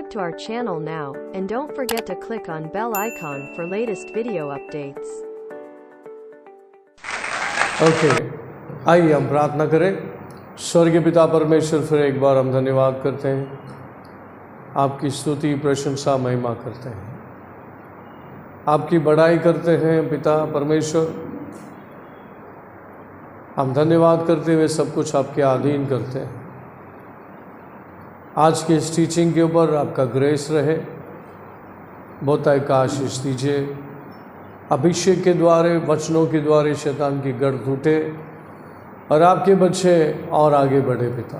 Subscribe to our channel now, and don't forget to click on bell icon for latest video updates. Okay, आइए हम प्रार्थना करें। स्वर्गीय पिता परमेश्वर, फिर एक बार हम धन्यवाद करते हैं, आपकी स्तुति प्रशंसा महिमा करते हैं, आपकी बड़ाई करते हैं। पिता परमेश्वर, हम धन्यवाद करते हुए सब कुछ आपके अधीन करते हैं। आज के इस टीचिंग के ऊपर आपका ग्रेस रहे, बहुतायत का आशीष दीजिए। अभिषेक के द्वारे, वचनों के द्वारे शैतान की गढ़ टूटे और आपके बच्चे और आगे बढ़े। पिता,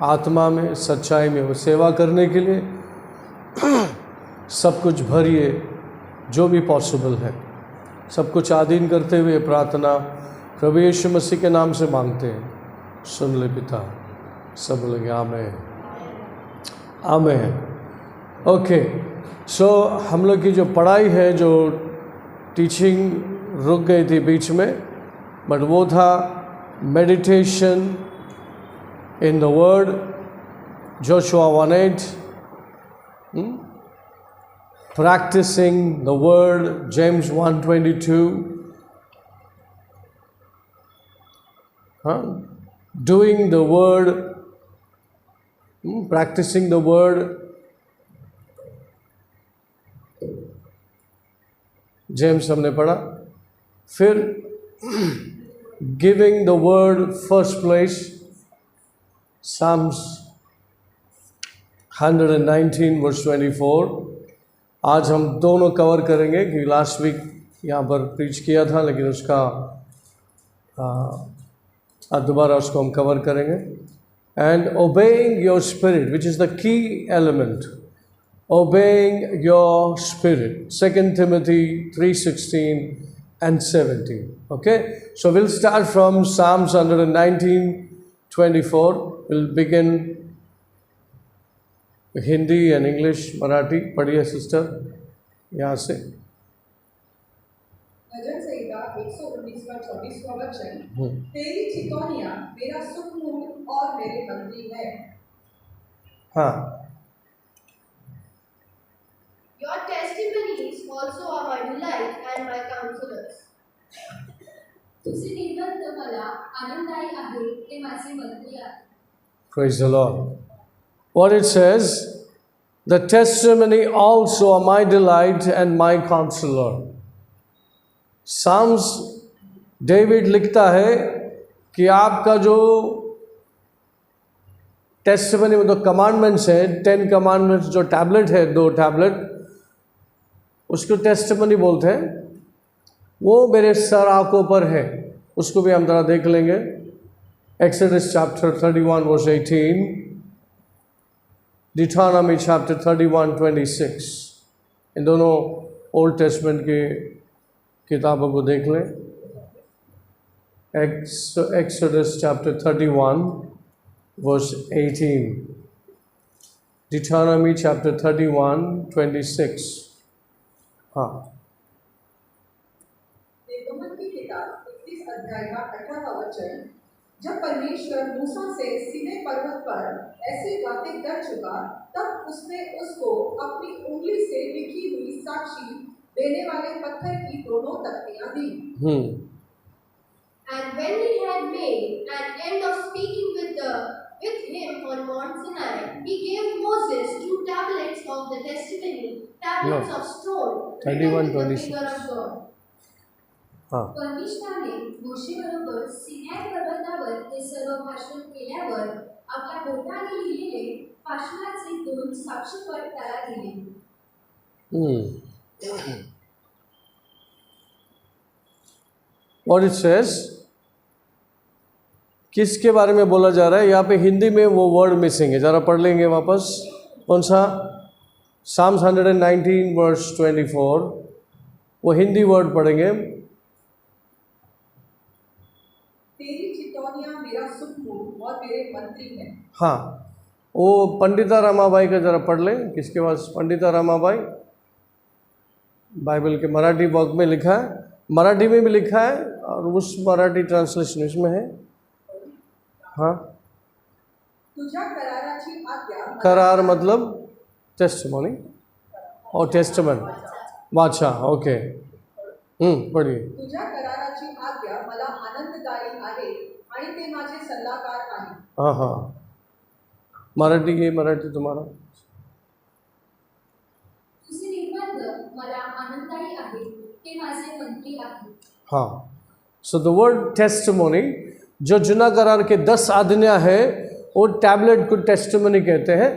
आत्मा में, सच्चाई में वो सेवा करने के लिए सब कुछ भरिए, जो भी पॉसिबल है सब कुछ आधीन करते हुए प्रार्थना प्रभु यीशु मसीह के नाम से मांगते हैं। सुन ले पिता। सब लोग आमीन आमीन। ओके, सो हम लोग की जो पढ़ाई है, जो टीचिंग रुक गई थी बीच में, बट वो था meditation in the word, Joshua 1:8, practicing the word, James 1:22, doing the word, practicing the word, James हमने पढ़ा। फिर giving the word first place, Psalms 119:24। आज हम दोनों कवर करेंगे कि लास्ट वीक यहाँ पर प्रीच किया था, लेकिन उसका दोबारा उसको हम कवर करेंगे। And obeying your spirit, which is the key element, obeying your spirit, 2 Timothy 3:16 and 17. Okay, so we'll start from Psalms 119:24. We'll begin Hindi and English, Marathi. पढ़िए सिस्टर यहाँ से। भजन संहिता 119 वचन, तेरी चितौनियाँ मेरा सुख मूल और मेरे मंत्री है। हाँ, Your testimonies also are my delight and my counselors. तुझे निर्बंध मला आनंददायी आहे, ते माझे मंत्री आहे. praise the Lord. What it says, the testimony also are my delight and my counselor. Psalms, David लिखता है कि आपका जो टेस्टिमनी में, तो कमांडमेंट्स है, 10 कमांडमेंट्स, जो टैबलेट है, 2 टैबलेट, उसको टेस्टिमनी बोलते हैं, वो मेरे सर आंखों पर है। उसको भी हम जरा देख लेंगे। Exodus chapter 31:18, Deuteronomy chapter 31:26। इन दोनों ओल्ड टेस्टमेंट की किताबों को देख लें। Exodus chapter 31:18, Deuteronomy chapter 31:26। हाँ, निर्गमन की किताब 31 अध्याय का 18वां वचन, जब परमेश्वर मूसा से सीनै पर्वत पर ऐसी बातें कर चुका, तब उसने उसको अपनी उंगली से लिखी हुई साक्षी देने वाले पत्थर की दोनों तख्तियां दी। And when he had made an end of speaking with him on Mount Sinai, he gave Moses 2 tablets of the testimony, tablets of stone, written with the finger of God. परमेश्वराने मोशेबरोबर सिनाई पर्वतावर हे सर्व भाषण केल्यावर आपल्या बोटाने लिहिलेले भाषणाचे 2 साक्षीपट त्याला दिले. What it says, किसके बारे में बोला जा रहा है यहाँ पे? हिंदी में वो वर्ड मिसिंग है, ज़रा पढ़ लेंगे वापस। कौन सा? Psalms 119:24, वो हिंदी वर्ड पढ़ेंगे। तेरी चितौनियाँ मेरा सुख मूल और मेरे मंत्री है। हाँ, वो पंडिता रमाबाई का ज़रा पढ़ लें। किसके पास पंडिता रमाबाई? बाइबल के मराठी वर्क में लिखा है, मराठी में भी लिखा है, और उस मराठी ट्रांसलेशन इसमें है। हाँ, तुझ्या कराराची आज्ञा, करार मतलब टेस्टिमोनी और टेस्टमेंट, वाचा, ओके, पढ़िए. तुझ्या कराराची आज्ञा मला आनंददायी आहे आणि ते माझे सल्लागार आहे. हाँ हाँ, मराठी तुम्हारा. तुझे निर्बंध मला आनंददायी आहे, ते माझे मंत्री आहे. हाँ, सो द वर्ड टेस्टिमोनी, जो जुना करार के 10 आज्ञा है वो टैबलेट को टेस्टिमोनी कहते हैं.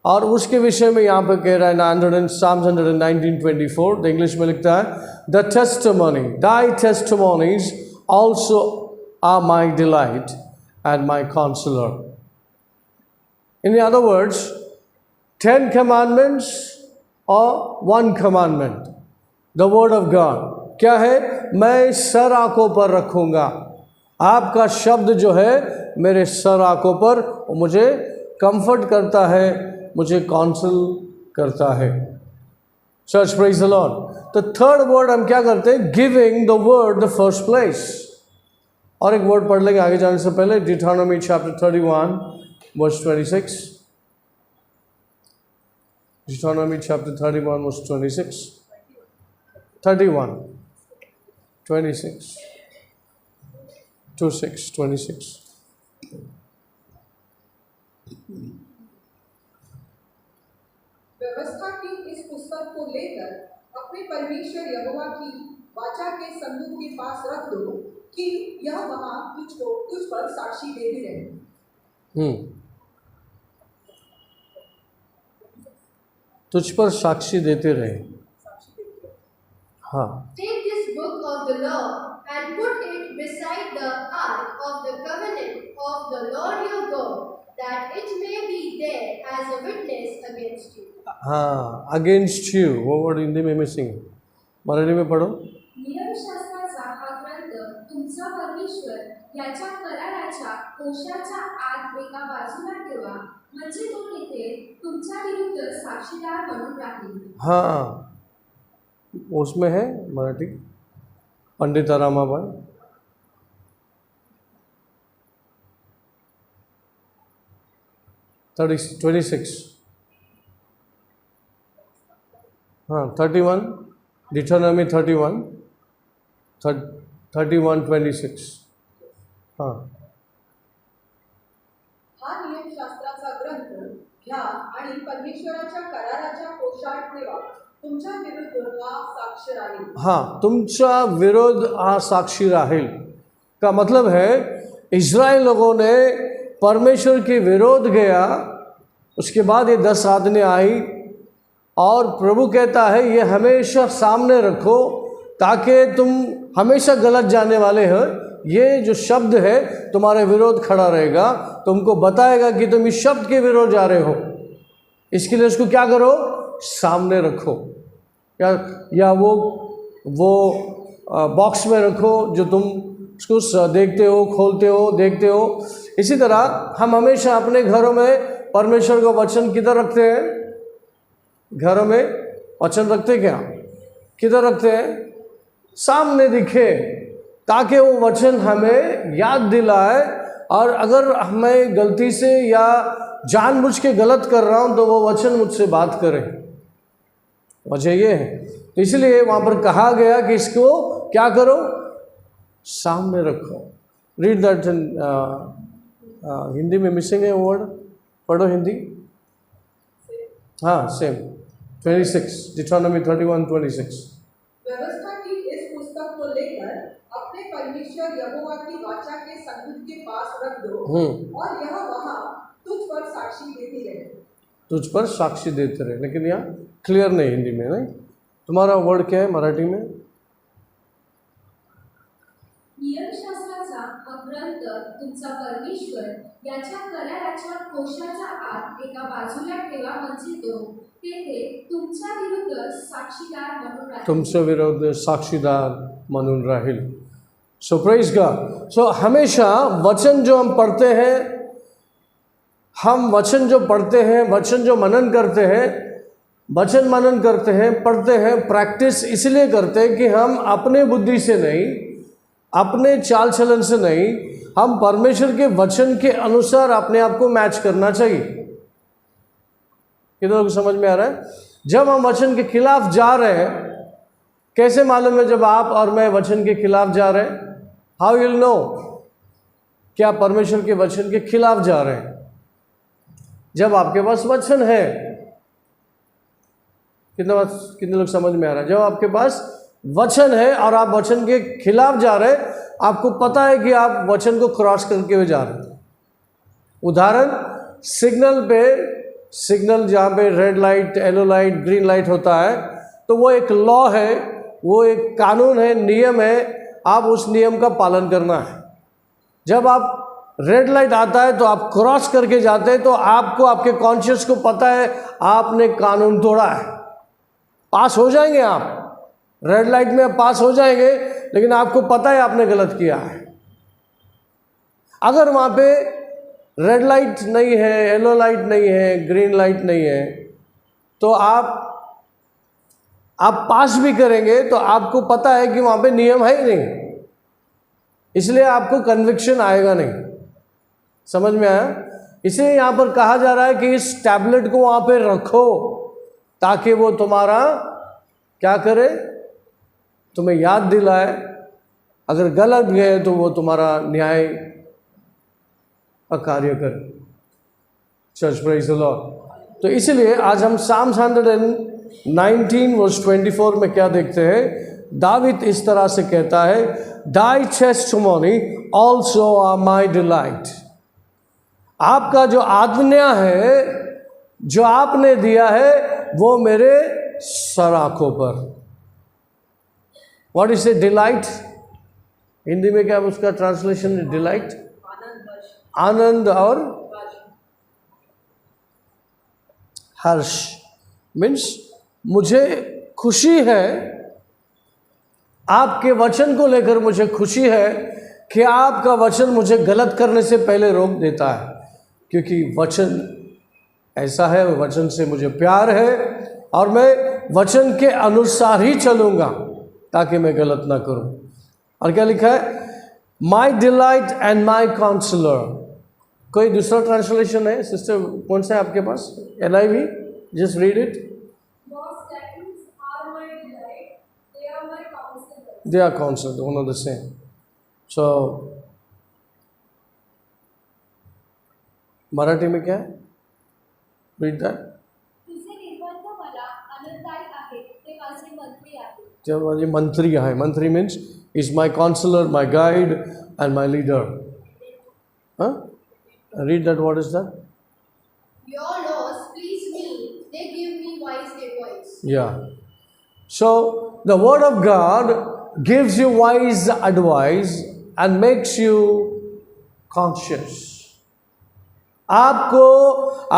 और उसके विषय में यहाँ पर कह रहा है Psalms 119:24, द इंग्लिश में लिखता है the testimony, thy testimonies also are my delight and my counselor. In other words, 10 commandments or 1 commandment, the word of God. क्या है? मैं सर आंखों पर रखूँगा. आपका शब्द जो है मेरे सर आंखों पर, मुझे कंफर्ट करता है, मुझे काउंसिल करता है. Church, praise the Lord. तो थर्ड वर्ड हम क्या करते हैं? Giving the word the first place. और एक वर्ड पढ़ लेंगे आगे जाने से पहले. Deuteronomy chapter 31 verse 26. Deuteronomy chapter 31 verse 26. 31 26 26 26. व्यवस्था की इस पुस्तक को लेकर अपने परमेश्वर यहोवा की वाचा के संदूक के पास रख दो कि यह वहां तुझ पर साक्षी देती रहे. तुझ पर साक्षी देते रहे. हाँ. Take this book of the law and put it beside the ark of the covenant of the Lord your God, that it may be there as a witness against you. हाँ, अगेंस्ट यू, वो word Hindi में missing है. मराठी में पढ़ो. नियमशास्त्राचा हा ग्रंथ तुमचा परमेश्वर याच्या कराराच्या कोशाच्या आत एका बाजूला ठेवा, म्हणजे तो तिथे तुमच्या विरुद्ध साक्षीदार म्हणून राहील. हाँ, उसमें है मराठी पंडित रामाबाई. थर्टी 26. हाँ, 31 Deuteronomy 31 31:26. हाँ. हा नियमशास्त्राचा ग्रंथ घ्या आणि परमेश्वराच्या कराराच्या कोशात ठेवा, तुमच्या विरुद्ध हा साक्ष राहील. हाँ, तुमचा विरोध आ साक्षी राहील का मतलब है इज़राइल लोगों ने परमेश्वर के विरोध गया, उसके बाद ये 10 आज्ञा आई और प्रभु कहता है ये हमेशा सामने रखो ताकि तुम हमेशा गलत जाने वाले हो. ये जो शब्द है तुम्हारे विरोध खड़ा रहेगा, तुमको बताएगा कि तुम इस शब्द के विरोध जा रहे हो, इसके लिए उसको क्या करो? सामने रखो. या वो बॉक्स में रखो जो तुम उसको देखते हो, खोलते हो, देखते हो. इसी तरह हम हमेशा अपने घरों में परमेश्वर का वचन किधर रखते हैं? घरों में वचन रखते क्या? किधर रखते हैं? सामने दिखे, ताकि वो वचन हमें याद दिलाए. और अगर मैं गलती से या जानबूझ के गलत कर रहा हूँ तो वो वचन मुझसे बात करे. वजह ये है, तो इसलिए वहाँ पर कहा गया कि इसको क्या करो? सामने रखो. Read that. हिंदी में मिसिंग है वर्ड, पढ़ो हिंदी. हाँ, सेम 26 Deuteronomy 31:26. व्यवस्था की इस पुस्तक को लेकर अपने परमेश्वर यहोवा की वाचा के संदूक के पास रख दो और यह वहां तुझ पर साक्षी देती रहे. तुझ पर साक्षी देते रहे. लेकिन यहाँ क्लियर नहीं हिंदी में. नहीं, तुम्हारा वर्ड क्या है मराठी में? नियमशास्त्राचा हा ग्रंथ तुमचा परमेश्वर याच्या कराराच्या कोशाच्या आत एका बाजूला ठेवा, म्हणजे तो तेथे तुमच्या विरुद्ध साक्षीदार म्हणून राहील. तुमच्या विरुद्ध साक्षीदार म्हणून राहील. सो प्रेज गॉड. सो हमेशा वचन जो हम पढ़ते हैं, हम वचन जो पढ़ते हैं, वचन जो मनन करते हैं, वचन मनन करते हैं, पढ़ते हैं, प्रैक्टिस इसलिए करते हैं कि हम अपने बुद्धि से नहीं, अपने चाल चलन से नहीं, हम परमेश्वर के वचन के अनुसार अपने आप को मैच करना चाहिए. कितने लोग समझ में आ रहा है? जब हम वचन के खिलाफ जा रहे हैं, कैसे मालूम है जब आप और मैं वचन के खिलाफ जा रहे हैं? हाउ विल नो क्या परमेश्वर के वचन के खिलाफ जा रहे हैं? जब आपके पास वचन है। कितने लोग समझ में आ रहा है? जब आपके पास वचन है और आप वचन के खिलाफ जा रहे हैं, आपको पता है कि आप वचन को क्रॉस करके हुए जा रहे हैं। उदाहरण, सिग्नल जहाँ पे red light, yellow light, green light होता है, तो वो एक लॉ है, वो एक कानून है, नियम है, आप उस नियम का पालन करना है। जब आप रेड लाइट आता है तो आप क्रॉस करके जाते हैं, तो आपको, आपके कॉन्शियस को पता है आपने कानून तोड़ा है। पास हो जाएंगे आप, रेड लाइट में आप पास हो जाएंगे, लेकिन आपको पता है आपने गलत किया है। अगर वहाँ पे रेड लाइट नहीं है, येलो लाइट नहीं है, ग्रीन लाइट नहीं है, तो आप पास भी करेंगे तो आपको पता है कि वहाँ पे नियम है ही नहीं, इसलिए आपको कन्विक्शन आएगा नहीं। समझ में आया? इसलिए यहाँ पर कहा जा रहा है कि इस टैबलेट को वहाँ पे रखो ताकि वो तुम्हारा क्या करे, तुम्हें याद दिलाए। अगर गलत गए तो वो तुम्हारा न्याय का कार्य करे। Church praise the Lord. तो इसलिए आज हम साम 119 वर्स 24 में क्या देखते हैं? दाविद इस तरह से कहता है, Thy testimony also are my delight। आपका जो आज्ञा है, जो आपने दिया है, वो मेरे सराखों पर। What is a delight? Hindi में क्या उसका ट्रांसलेशन है? डिलाइट, आनंद और हर्ष। मीन्स मुझे खुशी है, आपके वचन को लेकर मुझे खुशी है कि आपका वचन मुझे गलत करने से पहले रोक देता है, क्योंकि वचन ऐसा है, वचन से मुझे प्यार है और मैं वचन के अनुसार ही चलूँगा ताकि मैं गलत ना करूँ। और क्या लिखा है? माई डिलाइट एंड माई काउंसलर। कोई दूसरा ट्रांसलेशन है सिस्टर? कौन सा है आपके पास? NIV? Just read it. They are counselors, one of the same. So, Marathi में क्या है? Read that. तुझे निर्बंध मला आनंददायी आहेत, ते माझे मंत्री आहेत. जो माझे मंत्री आहे. मंत्री means is my counselor, my guide and my leader. Huh? Read that. What is that? Your laws please me, they give me wise advice. Yeah. So the word of God gives you wise advice and makes you conscious. आपको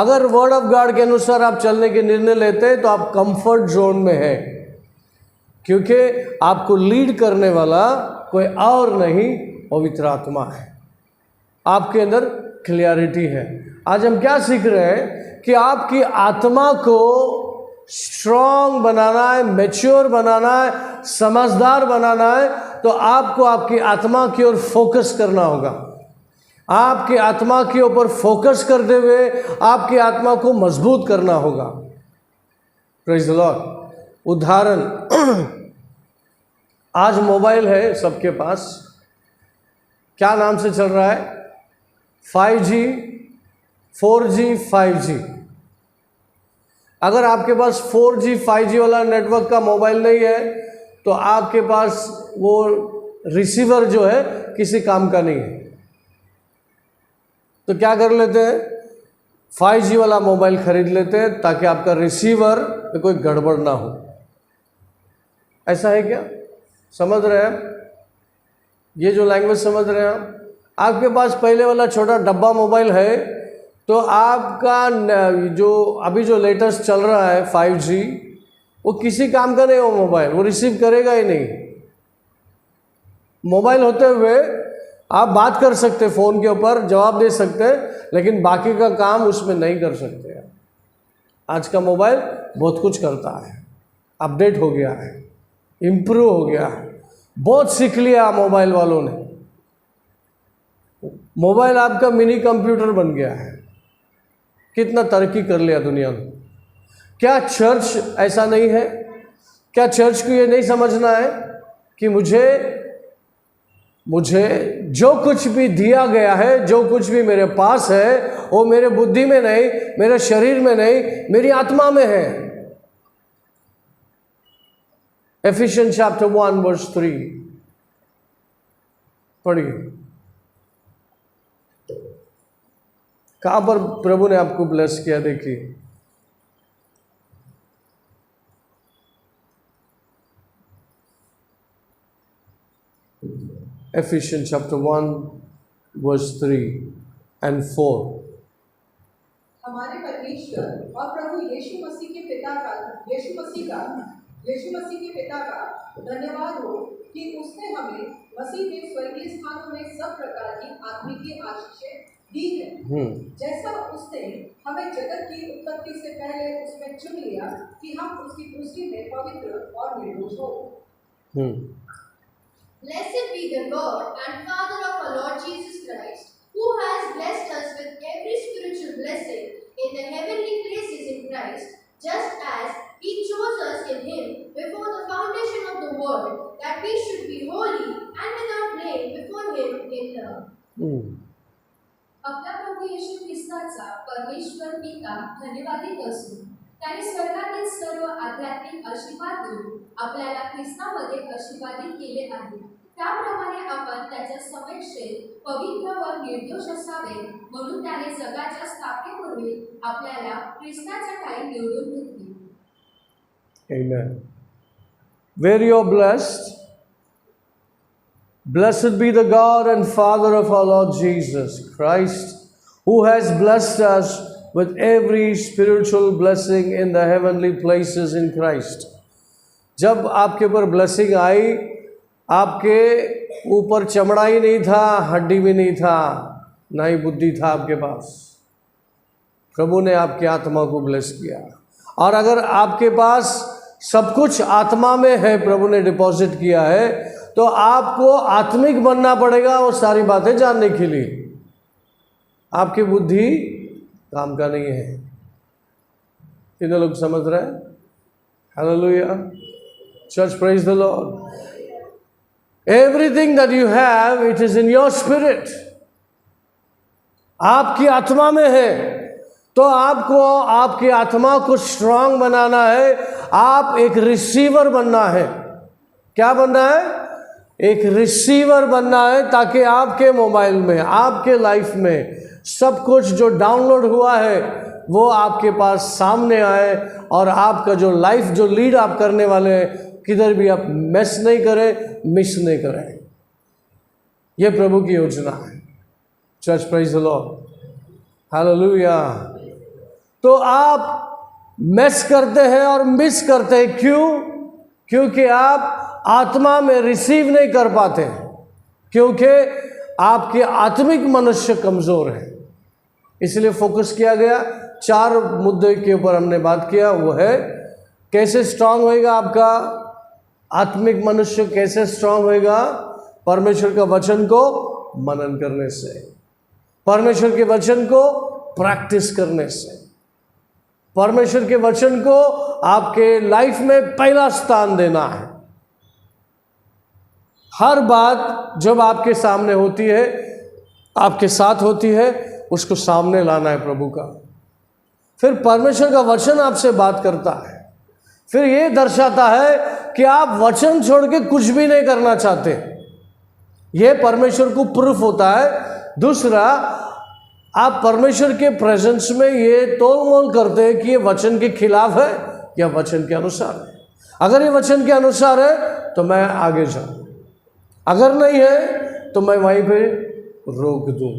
अगर word of God के अनुसार आप चलने के निर्णय लेते हैं तो आप कंफर्ट जोन में हैं, क्योंकि आपको लीड करने वाला कोई और नहीं, पवित्र आत्मा है। आपके अंदर क्लियरिटी है। आज हम क्या सीख रहे हैं कि आपकी आत्मा को स्ट्रॉन्ग बनाना है, मैच्योर बनाना है, समझदार बनाना है, तो आपको आपकी आत्मा की ओर फोकस करना होगा। आपकी आत्मा के ऊपर फोकस करते हुए आपकी आत्मा को मजबूत करना होगा। Praise the Lord. उदाहरण, आज मोबाइल है सबके पास, क्या नाम से चल रहा है? 5G, 4G, 5G। अगर आपके पास 4G, 5G वाला नेटवर्क का मोबाइल नहीं है तो आपके पास वो रिसीवर जो है किसी काम का नहीं है। तो क्या कर लेते हैं? 5G वाला मोबाइल खरीद लेते हैं ताकि आपका रिसीवर में कोई गड़बड़ ना हो। ऐसा है क्या? समझ रहे हैं? ये जो लैंग्वेज समझ रहे हैं आप? आपके पास पहले वाला छोटा डब्बा मोबाइल है तो आपका जो अभी जो लेटेस्ट चल रहा है 5G, वो किसी काम का नहीं हो मोबाइल, वो रिसीव करेगा ही नहीं। मोबाइल होते हुए आप बात कर सकते, फ़ोन के ऊपर जवाब दे सकते, लेकिन बाकी का काम उसमें नहीं कर सकते। आज का मोबाइल बहुत कुछ करता है, अपडेट हो गया है, इम्प्रूव हो गया है, बहुत सीख लिया मोबाइल वालों ने। मोबाइल आपका मिनी कंप्यूटर बन गया है। कितना तरक्की कर लिया दुनिया ने। क्या चर्च ऐसा नहीं है? क्या चर्च को ये नहीं समझना है कि मुझे जो कुछ भी दिया गया है, जो कुछ भी मेरे पास है, वो मेरे बुद्धि में नहीं, मेरे शरीर में नहीं, मेरी आत्मा में है। Ephesians chapter 1 verse 3 पढ़िए। कहां पर प्रभु ने आपको ब्लेस किया, देखिए। Ephesians chapter 1 verse 3 and 4। हमारे परमेश्वर और प्रभु यीशु मसीह के पिता का धन्यवाद हो कि उसने हमें मसीह में स्वर्गीय स्थानों में सब प्रकार की आत्मिक आशीषें दी है, जैसा उसने हमें जगत की उत्पत्ति से पहले उसमें चुन लिया कि हम उसकी दृष्टि में पवित्र और निर्दोष हो। Blessed be the God and Father of our Lord Jesus Christ, who has blessed us with every spiritual blessing in the heavenly places in Christ, just as He chose us in Him before the foundation of the world, that we should be holy and without blame before Him in love. आपला प्रभू येशू ख्रिस्ताचा परमेश्वर पिता धन्यवादित असो, त्याने स्वर्गातील सर्व आध्यात्मिक आशीर्वाद देऊन आपल्याला ख्रिस्तामध्ये आशीर्वादित केले आहे। त्याप्रमाणे आपण त्याच्या समक्षेत पवित्र व निर्दोष असावे, म्हणून त्याने जगाच्या स्थापनेपूर्वी आपल्याला ख्रिस्ताच्या ठायी निवडून घेतले। Amen. Where you are blessed, blessed be the God and Father of our Lord Jesus Christ, who has blessed us with every spiritual blessing in the heavenly places in Christ. जब आपके ऊपर ब्लेसिंग आई, आपके ऊपर चमड़ा ही नहीं था, हड्डी भी नहीं था, ना ही बुद्धि था आपके पास। प्रभु ने आपकी आत्मा को ब्लेस किया। और अगर आपके पास सब कुछ आत्मा में है, प्रभु ने डिपॉजिट किया है, तो आपको आत्मिक बनना पड़ेगा वो सारी बातें जानने के लिए। आपकी बुद्धि काम का नहीं है। कितने लोग समझ रहे हैं? Hallelujah, church, praise the Lord. Everything that you have, it is in your spirit. आपकी आत्मा में है, तो आपको आपकी आत्मा को स्ट्रांग बनाना है। आप एक रिसीवर बनना है। क्या बनना है? एक रिसीवर बनना है, ताकि आपके मोबाइल में, आपके लाइफ में सब कुछ जो डाउनलोड हुआ है वो आपके पास सामने आए, और आपका जो लाइफ, जो लीड आप करने वाले हैं, किधर भी आप मिस नहीं करें, मिस नहीं करें। ये प्रभु की योजना है। Church, praise the Lord, hallelujah. तो आप मिस करते हैं और मिस करते हैं, क्यों? क्योंकि आप आत्मा में रिसीव नहीं कर पाते, क्योंकि आपके आत्मिक मनुष्य कमज़ोर है। इसलिए फोकस किया गया। 4 मुद्दे के ऊपर हमने बात किया। वो है कैसे स्ट्रांग होएगा आपका आत्मिक मनुष्य, कैसे स्ट्रांग होएगा? परमेश्वर का वचन को मनन करने से, परमेश्वर के वचन को प्रैक्टिस करने से, परमेश्वर के वचन को आपके लाइफ में पहला स्थान देना है। हर बात जब आपके सामने होती है, आपके साथ होती है, उसको सामने लाना है प्रभु का। फिर परमेश्वर का वचन आपसे बात करता है, फिर ये दर्शाता है कि आप वचन छोड़ के कुछ भी नहीं करना चाहते। ये परमेश्वर को प्रूफ होता है। दूसरा, आप परमेश्वर के प्रेजेंस में ये तोल मोल करते हैं कि ये वचन के खिलाफ है या वचन के अनुसार है। अगर ये वचन के अनुसार है तो मैं आगे जाऊं, अगर नहीं है तो मैं वहीं पे रोक दूं।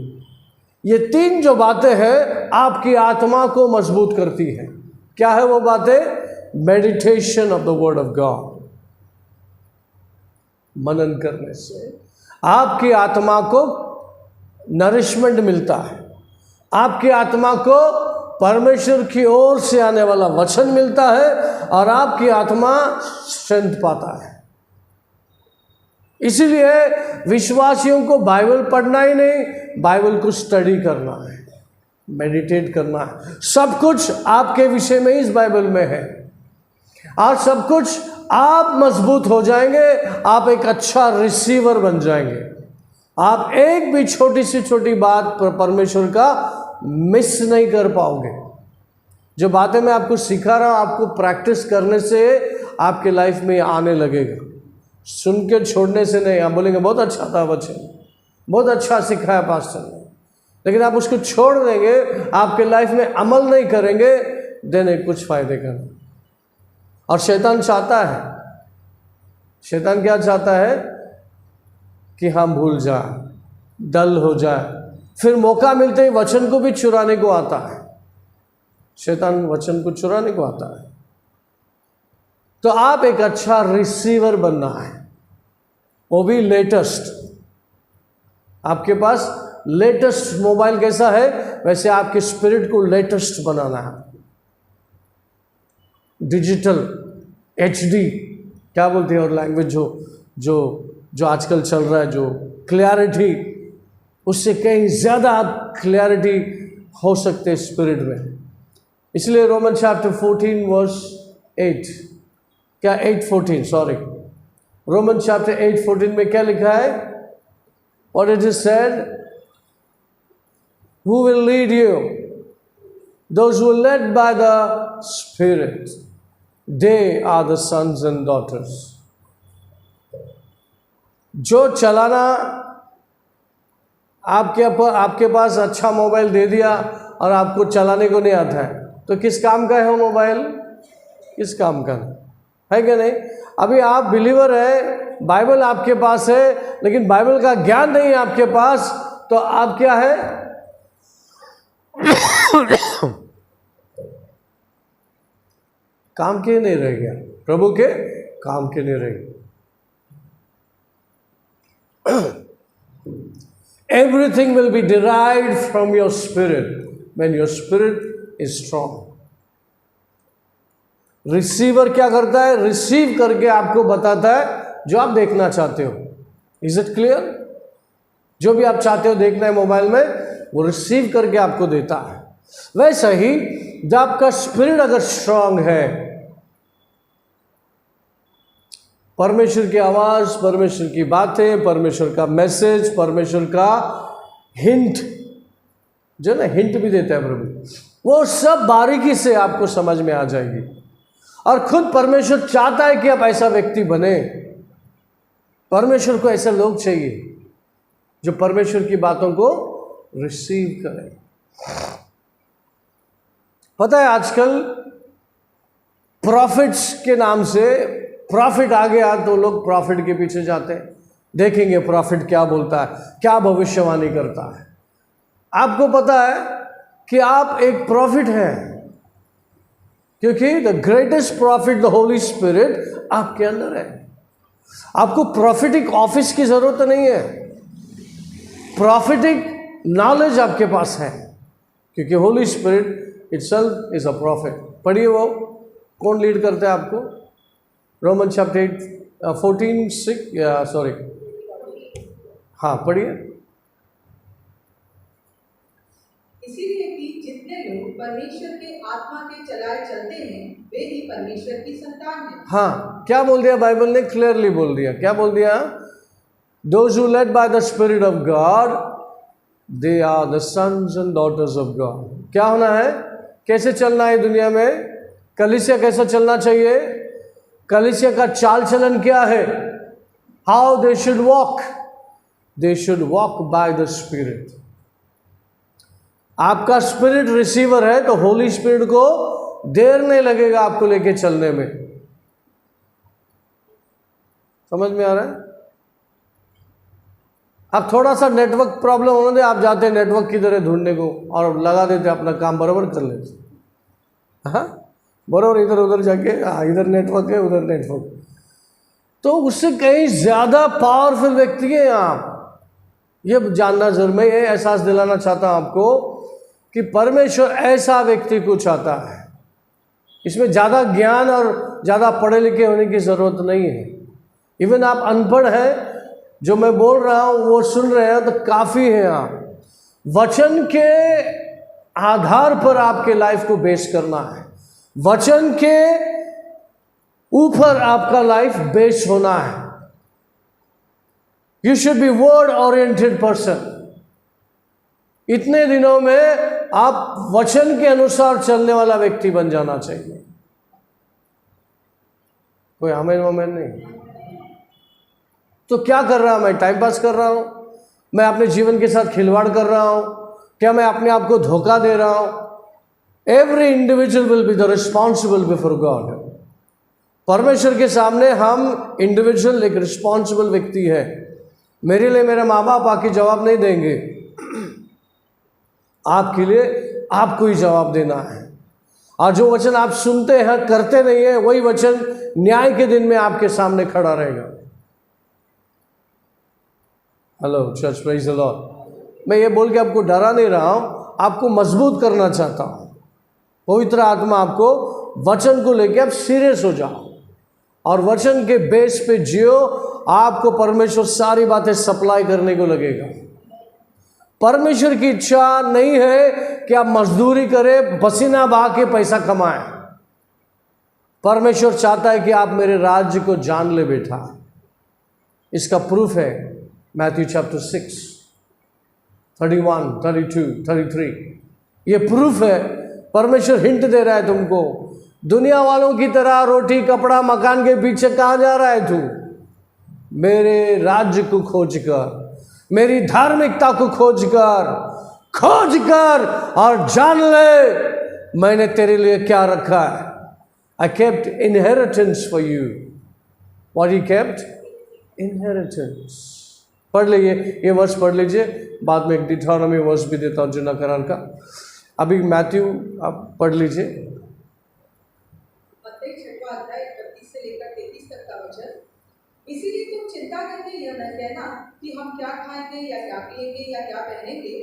ये 3 जो बातें हैं आपकी आत्मा को मजबूत करती हैं। क्या है वो बातें? Meditation of the word of god. मनन करने से आपकी आत्मा को नरिशमेंट मिलता है, आपकी आत्मा को परमेश्वर की ओर से आने वाला वचन मिलता है, और आपकी आत्मा स्ट्रेंथ पाता है। इसीलिए विश्वासियों को बाइबल पढ़ना ही नहीं, बाइबल को स्टडी करना है। मेडिटेट करना है। सब कुछ आपके विषय में इस बाइबल में है, और सब कुछ आप मजबूत हो जाएंगे, आप एक अच्छा रिसीवर बन जाएंगे। आप एक भी छोटी से छोटी बात पर परमेश्वर का मिस नहीं कर पाओगे। जो बातें मैं आपको सिखा रहा हूँ, आपको प्रैक्टिस करने से आपके लाइफ में आने लगेगा। सुन के छोड़ने से नहीं। आप बोलेंगे बहुत अच्छा था वचन, बहुत अच्छा सिखाया पास्टर ने, लेकिन आप उसको छोड़ देंगे, आपके लाइफ में अमल नहीं करेंगे, देने कुछ फायदे का नहीं। और शैतान चाहता है, शैतान क्या चाहता है कि हम भूल जाए, डल हो जाए, फिर मौका मिलते ही वचन को भी चुराने को आता है। शैतान वचन को चुराने को आता है। तो आप एक अच्छा रिसीवर बनना है, वो भी लेटेस्ट। आपके पास लेटेस्ट मोबाइल कैसा है, वैसे आपके स्पिरिट को लेटेस्ट बनाना है। डिजिटल HD क्या बोलते हैं और लैंग्वेज जो आजकल चल रहा है, जो क्लैरिटी, उससे कहीं ज़्यादा आप क्लैरिटी हो सकते हैं स्पिरिट में। इसलिए रोमन चैप्टर 14 वर्स 8, क्या 8:14, सॉरी, रोमन चैप्टर 8:14 में क्या लिखा है? What it is said, who will lead you? Those who are led by the Spirit, they are the sons and daughters. जो चलाना, आपके पास अच्छा मोबाइल दे दिया और आपको चलाने को नहीं आता है, तो किस काम का है वो मोबाइल? किस काम का है कि नहीं? अभी आप बिलीवर है, बाइबल आपके पास है, लेकिन बाइबल का ज्ञान नहीं है आपके पास, तो आप क्या है? काम के नहीं रह गया, प्रभु के काम के नहीं रह गया। Everything will be derived from your spirit when your spirit is strong. Receiver क्या करता है? रिसीव करके आपको बताता है जो आप देखना चाहते हो। Is it clear? जो भी आप चाहते हो देखना है मोबाइल में, वो रिसीव करके आपको देता है। वैसा ही जब आपका स्पिरिट अगर स्ट्रांग है, परमेश्वर की आवाज, परमेश्वर की बातें, परमेश्वर का मैसेज, परमेश्वर का हिंट, जो ना हिंट भी देता है प्रभु, वो सब बारीकी से आपको समझ में आ जाएगी। और खुद परमेश्वर चाहता है कि आप ऐसा व्यक्ति बने। परमेश्वर को ऐसे लोग चाहिए जो परमेश्वर की बातों को रिसीव करें। पता है आजकल प्रॉफिट्स के नाम से, प्रॉफिट आ गया तो लोग प्रॉफिट के पीछे जाते हैं, देखेंगे प्रॉफिट क्या बोलता है, क्या भविष्यवाणी करता है। आपको पता है कि आप एक प्रॉफिट हैं, क्योंकि the greatest profit the Holi spirit आपके अंदर है। आपको प्रॉफिटिक ऑफिस की जरूरत नहीं है, प्रॉफिटिक नॉलेज आपके पास है, क्योंकि Holi spirit itself is a profit. पढ़िए वो कौन लीड करता है आपको? रोमन चैप्टर 14:6, सॉरी, हाँ पढ़िए। इसीलिए कि जितने लोग परमेश्वर के आत्मा के चलाए चलते हैं, वे ही परमेश्वर की संतान हैं। हाँ, क्या बोल दिया बाइबल ने? क्लियरली बोल दिया। क्या बोल दिया? Those who led by the Spirit of God, they are the sons and daughters of God. क्या होना है? कैसे चलना है दुनिया में? कलीसिया कैसा चलना चाहिए? कलीसिया का चाल चलन क्या है? How they should walk? They should walk by the Spirit. आपका स्पिरिट रिसीवर है तो होली स्पिरिट को देर नहीं लगेगा आपको लेके चलने में। समझ में आ रहा है? अब थोड़ा सा नेटवर्क प्रॉब्लम होने दे, आप जाते हैं नेटवर्क की तरह ढूंढने को और लगा देते अपना काम बराबर कर लेते। हाँ बराबर, इधर उधर जाके इधर नेटवर्क है उधर नेटवर्क, तो उससे कहीं ज़्यादा पावरफुल व्यक्ति है आप। ये जानना जरूर, मैं ये एहसास दिलाना चाहता हूँ आपको कि परमेश्वर ऐसा व्यक्ति को चाहता है। इसमें ज़्यादा ज्ञान और ज़्यादा पढ़े लिखे होने की ज़रूरत नहीं है। इवन आप अनपढ़ हैं, जो मैं बोल रहा हूँ वो सुन रहे हैं तो काफ़ी है। आप वचन के आधार पर आपके लाइफ को बेस करना है, वचन के ऊपर आपका लाइफ बेस होना है। You should be word oriented person. इतने दिनों में आप वचन के अनुसार चलने वाला व्यक्ति बन जाना चाहिए। कोई आमेन वामेन नहीं। तो क्या कर रहा मैं? टाइम पास कर रहा हूं? मैं अपने जीवन के साथ खिलवाड़ कर रहा हूं? क्या मैं अपने आप को धोखा दे रहा हूं? Every individual will be the responsible before God. परमेश्वर के सामने हम इंडिविजुअल एक रिस्पॉन्सिबल व्यक्ति है। मेरे लिए मेरे माँ बाप आके जवाब नहीं देंगे, आपके लिए आपको ही जवाब देना है। और जो वचन आप सुनते हैं करते नहीं है, वही वचन न्याय के दिन में आपके सामने खड़ा रहेगा। Hello church, praise the Lord. मैं ये बोल के आपको डरा नहीं रहा हूं, आपको मजबूत करना चाहता हूं। पवित्र आत्मा आपको वचन को लेके आप सीरियस हो जाओ और वचन के बेस पे जियो। आपको परमेश्वर सारी बातें सप्लाई करने को लगेगा। परमेश्वर की इच्छा नहीं है कि आप मजदूरी करें, पसीना बहा के पैसा कमाएं। परमेश्वर चाहता है कि आप मेरे राज्य को जान ले बेटा। इसका प्रूफ है मैथ्यू चैप्टर 6 31 32 33। ये प्रूफ है। परमेश्वर हिंट दे रहा है तुमको। दुनिया वालों की तरह रोटी कपड़ा मकान के पीछे कहाँ जा रहा है तू? मेरे राज्य को खोज कर, मेरी धार्मिकता को खोज कर और जान ले मैंने तेरे लिए क्या रखा है। I kept inheritance for you. What he kept? Inheritance. पढ़ लीजिए, ये वर्ष पढ़ लीजिए। बाद में एक डिथॉनमी वर्ष भी देता हूँ जुना करार का। अभी मैथ्यू आप पढ़ लीजिए। मत्ती 6वां अध्याय 31 से लेकर 33 तक का वचन। इसीलिए तुम चिंता करके यह न कहना कि हम क्या खाएंगे या क्या पिएंगे या क्या पहनेंगे,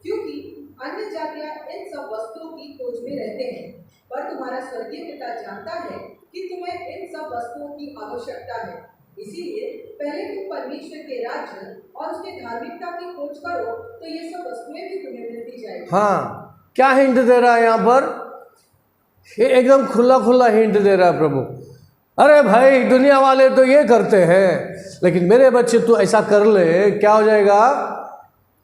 क्योंकि अन्य जातियां इन सब वस्तुओं की खोज में रहते हैं। पर तुम्हारा स्वर्गीय पिता जानता है कि तुम्हें इन सब वस्तुओं की आवश्यकता है। इसीलिए पहले तुम परमेश्वर के राज्य और उसके धार्मिकता की खोज करो, तो ये सब वस्तुएं भी तुम्हें मिलती जाएगी। हाँ, क्या हिंट दे रहा है यहाँ पर? ये एकदम खुला खुला हिंट दे रहा है प्रभु। अरे भाई, दुनिया वाले तो ये करते हैं, लेकिन मेरे बच्चे तू ऐसा कर ले, क्या हो जाएगा?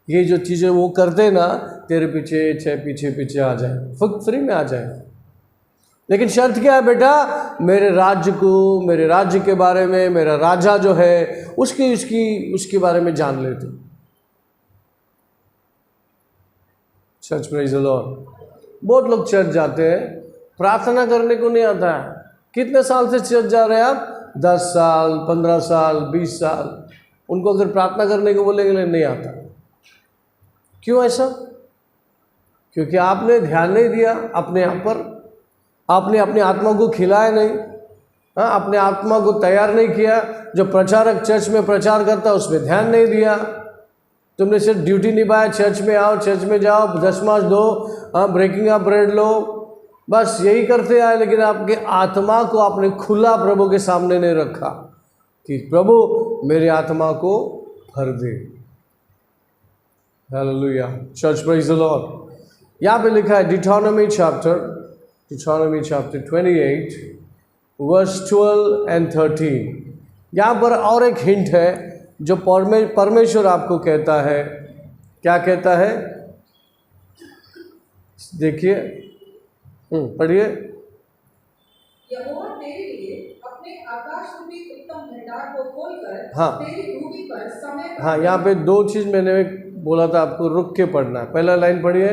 ये जो चीज़ें वो करते ना, तेरे पीछे आ जाए, फ्री में आ जाए। लेकिन शर्त क्या है बेटा? मेरे राज्य को, मेरे राज्य के बारे में, मेरा राजा जो है उसके बारे में जान ले तू। Church, praise the Lord. बहुत लोग चर्च जाते हैं, प्रार्थना करने को नहीं आता है। कितने साल से चर्च जा रहे हैं आप? 10 साल, 15 साल, 20 साल। उनको अगर प्रार्थना करने को बोलेंगे नहीं आता। क्यों ऐसा? क्योंकि आपने ध्यान नहीं दिया अपने आप पर। आपने अपनी आत्मा को खिलाया नहीं। हाँ, अपने आत्मा को तैयार नहीं किया। जो प्रचारक चर्च में प्रचार करता उस पर ध्यान नहीं दिया। तुमने सिर्फ ड्यूटी निभाया, चर्च में आओ, चर्च में जाओ, दशमांश दो, हाँ, ब्रेकिंग अप ब्रेड लो, बस यही करते आए। लेकिन आपके आत्मा को आपने खुला प्रभु के सामने नहीं रखा कि प्रभु मेरे आत्मा को भर दे। Hallelujah, church, praise the lord. यहाँ पे लिखा है डिथॉनमी चैप्टर 28 वर्स 12 and 13। यहाँ पर और एक हिंट है जो परमेश्वर आपको कहता है। क्या कहता है? देखिए, पढ़िए। यहोवा तेरे लिए अपने आकाशरूपी उत्तम भंडार को खोलकर हाँ, तेरी भूमि पर समय। हाँ, यहाँ पे 2 चीज़ मैंने बोला था आपको, रुक के पढ़ना है। पहला लाइन पढ़िए।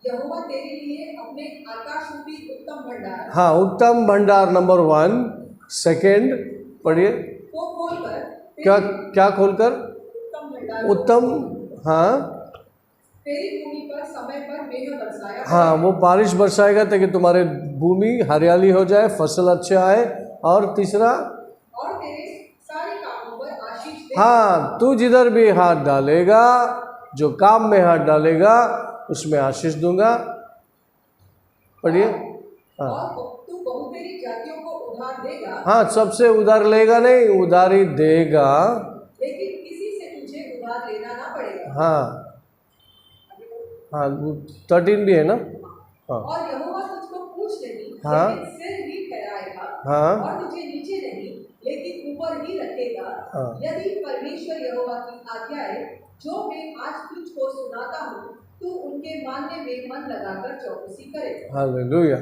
यहोवा तेरे लिए अपने आकाशरूपी उत्तम भंडार। हाँ, उत्तम भंडार नंबर 1। सेकेंड पढ़िए। को खोलकर। क्या खोलकर? उत्तम भंडार। उत्तम, हाँ, तेरी भूमि पर समय पर मेघ बरसाया। हाँ, वो बारिश बरसाएगा ताकि तुम्हारे भूमि हरियाली हो जाए, फसल अच्छे आए। और तीसरा, और तेरे सारे कामों पर आशीष दे। हाँ, तू जिधर भी हाथ डालेगा, जो काम में हाथ डालेगा उसमें आशीष दूंगा। पढ़िए। हाँ, और तू बहुतेरी जातियों को उधार देगा। हाँ, सबसे उधार लेगा नहीं, उधारी देगा, लेकिन किसी से तुझे उधार लेना ना पड़ेगा। हाँ, हाँ 13 भी है ना। हाँ और यहोवा तुझको पूछ नहीं हाँ। लेकिन सिर ही ठहराएगा, हाँ। और तुझे नीचे नहीं लेकिन ऊपर ही रखेगा। हाँ। यदि परमेश्वर यहोवा की आज्ञाएं जो मैं आज तुझको सुनाता हूँ तू उनके मानने में मन लगाकर चौकसी करे। हालेलुया।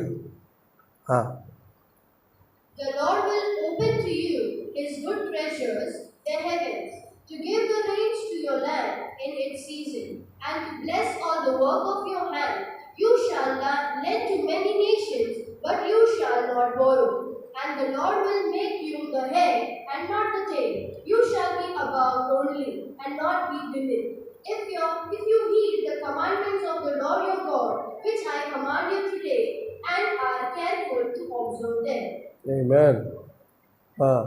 हाँ The Lord will open to you His good treasures, the heavens, to give the rains to your land in its season, and to bless all the work of your hand. You shall lend to many nations, but you shall not borrow. And the Lord will make you the head and not the tail. You shall be above only, and not be beneath. If you heed the commandments of the Lord your God, which I command you today, and are careful to observe them. Amen. हाँ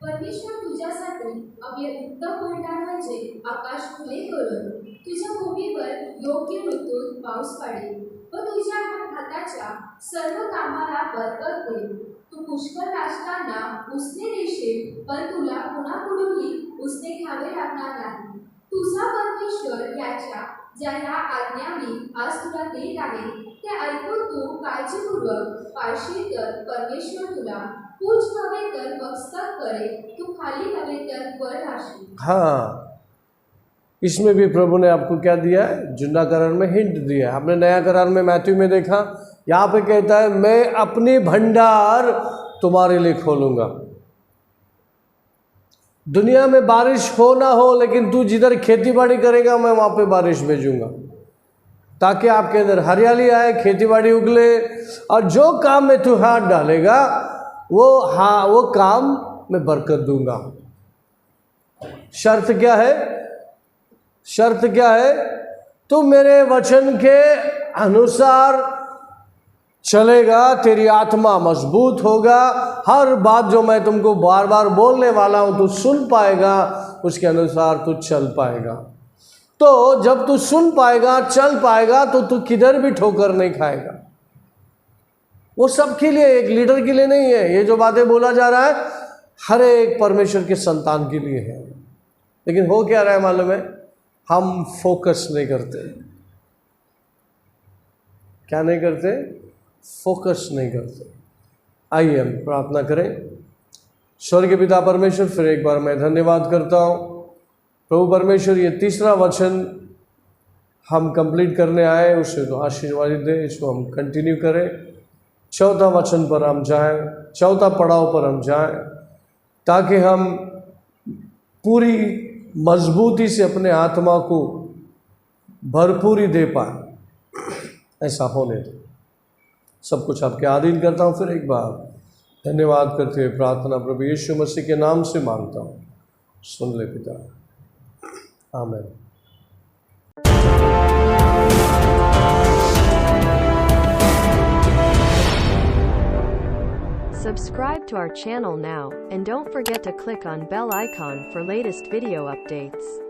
परमेश्वर तुझ्यासाठी आपले उत्तम भंडार म्हणजे आकाश खुले करून तुझ्या भूमीवर योग्य ऋतूत पाऊस पाडेल व तुझ्या हाताच्या सर्व कामाला बरकत देईल. तू पुष्कळ राष्ट्रांना उसने देशील, पण तुला कोणाकडूनही उसने घ्यावे लागणार नाही. तुझा परमेश्वर याच्या ज्या ह्या आज्ञा मी आज तुला देत आहे ते ऐकून तू काळजीपूर्वक पाळशील तर परमेश्वर तुला पूज नव्हे तर मस्तक करे, तू खाली नव्हे तर वर राहशील. हाँ इसमें भी प्रभु ने आपको क्या दिया है, जुन्ना करार में हिंट दिया है. आपने नया करार में मैथ्यू में देखा, यहाँ पे कहता है मैं अपनी भंडार तुम्हारे लिए खोलूंगा. दुनिया में बारिश हो ना हो, लेकिन तू जिधर खेती बाड़ी करेगा मैं वहाँ पे बारिश भेजूंगा, ताकि आपके अंदर हरियाली आए, खेती बाड़ी उगले, और जो काम में तू हाथ डालेगा वो काम मैं बरकत दूंगा. शर्त क्या है? शर्त क्या है? तू मेरे वचन के अनुसार चलेगा, तेरी आत्मा मजबूत होगा, हर बात जो मैं तुमको बार बार बोलने वाला हूँ तू सुन पाएगा, उसके अनुसार तू चल पाएगा. तो जब तू सुन पाएगा, चल पाएगा, तो तू किधर भी ठोकर नहीं खाएगा. वो सबके लिए, एक लीडर के लिए नहीं है. ये जो बातें बोला जा रहा है हर एक परमेश्वर के संतान के लिए है. लेकिन हो क्या रहा है मालूम है? हम फोकस नहीं करते. क्या नहीं करते? फोकस नहीं करते. आइए हम प्रार्थना करें. स्वर्गीय पिता परमेश्वर, फिर एक बार मैं धन्यवाद करता हूँ प्रभु परमेश्वर, ये तीसरा वचन हम कंप्लीट करने आए, उसे तो आशीर्वाद दे, इसको हम कंटिन्यू करें. चौथा वचन पर हम जाएं, चौथा पड़ाव पर हम जाएं, ताकि हम पूरी मजबूती से अपने आत्मा को भरपूरी दे पाए. ऐसा होने दो. सब कुछ आपके अधीन करता हूँ. फिर एक बार धन्यवाद करते हुए प्रार्थना प्रभु यीशु मसीह के नाम से मांगता हूँ. सुन ले पिता. आमीन. Subscribe to our channel now, and don't forget to click on bell icon for latest video updates.